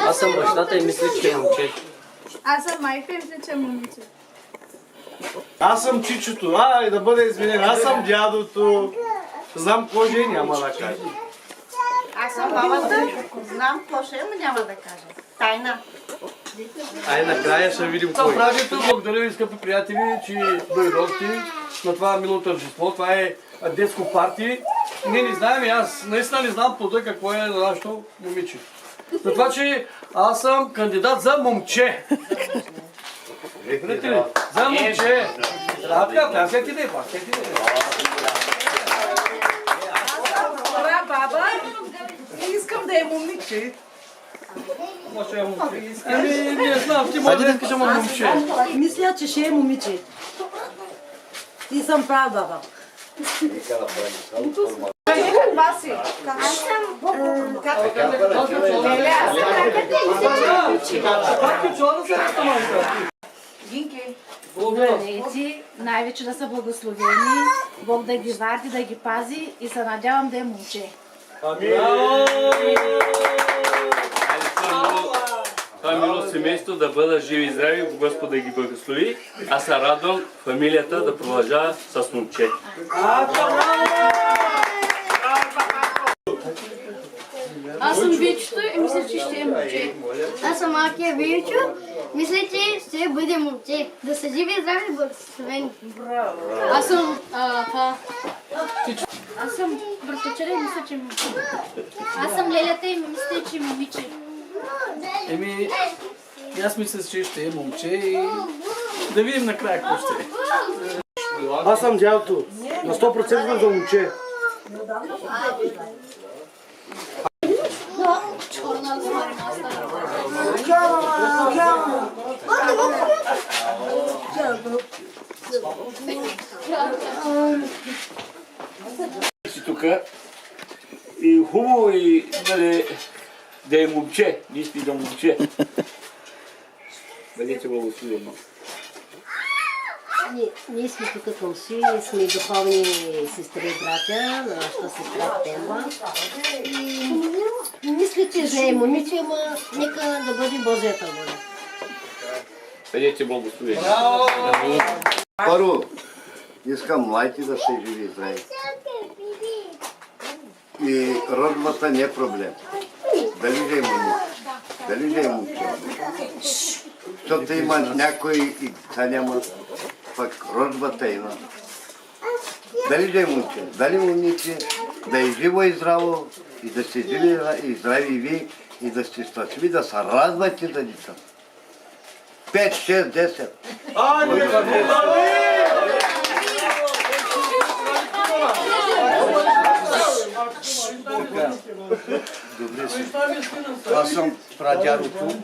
Аз съм бащата и мисля, че е момче. Аз съм майка и мисля, че е момиче. Аз съм чичото, да бъде извинен. Аз съм дядото. Знам какво ще няма да кажа. Аз съм бабата, знам какво ще е, но няма да кажа. Тайна. Ай, накрая ще видим кой. Радиото, благодаря ви, скъпи приятели, че дойдохте на това мило тържество. Това е детско парти. Ние не знаем и аз наистина не знам плода какво е на нашето момиче. Затова, че аз съм кандидат за момче. Видите ли? За момче. Така, плясайте да плясайте да. Това баба и искам да е момиче. Може да е момче. Ами, не знам, ти може да кажа момче. Мисля, че ще е момиче. И съм права баба. Basi. Братовци, най-вече да са благословени, Бог да ги варди, да ги пази и се надявам да е момче. Това мило семейство да бъдат живи и здрави, Господ да ги благослови. Аз се радвам фамилията да продължава с момче. Аз съм Вичето и мисля, че ще е момче. Аз съм малкия Вилчо. Мисля, че ще бъде момче. Да са живи и здрави и благословени. Аз съм Аз съм братовчера и мисля, че е момче. Аз съм Лелята и мисля, че е момиче. Еми, аз мисля, че ще е момче и да видим накрая какво ще е. Аз съм дядото. На 100% за момче. Черна змари маста. Си тук и хубаво и да е момче, наистина момче. Бъдете благословени. Ние сме тук към си, сме духовни сестри и братя на нашата сестра Темба. И мисля, че ще е момиче, ама нека да бъде Божията воля. Бъдете благословени. Първо, искам младите да се живи и здрави. И родбата не е проблем. Дали же е момиче, дали же е момче. Защото има някой и деца няма, пък родбата има. Дали же е момче, дали момиче, да е живо и здраво, и да сте живи и здрави и вие, и да сте щастливи, да се радвате за деца. 5, 6, 10. Добре си. Аз съм прадядото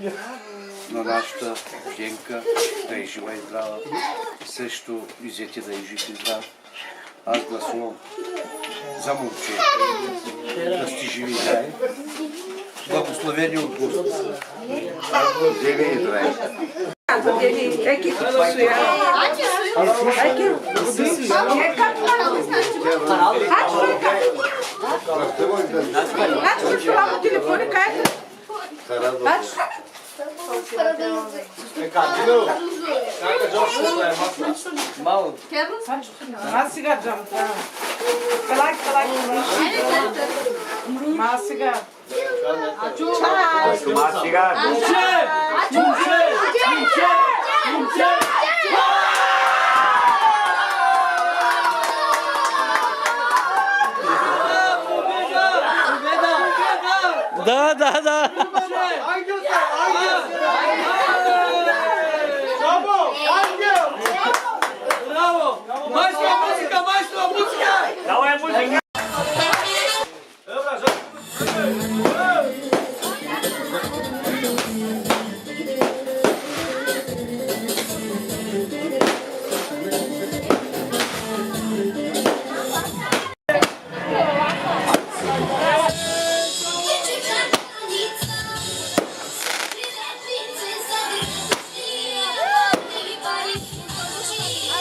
на нашата Генка, да е жива и здрава. Също и зете да е жив и здрав. Аз гласувам за момче. Да сте живи и здрави. Благословени от Господа. Живи и здрави. Masiga jam. Kalak. Masiga. Да.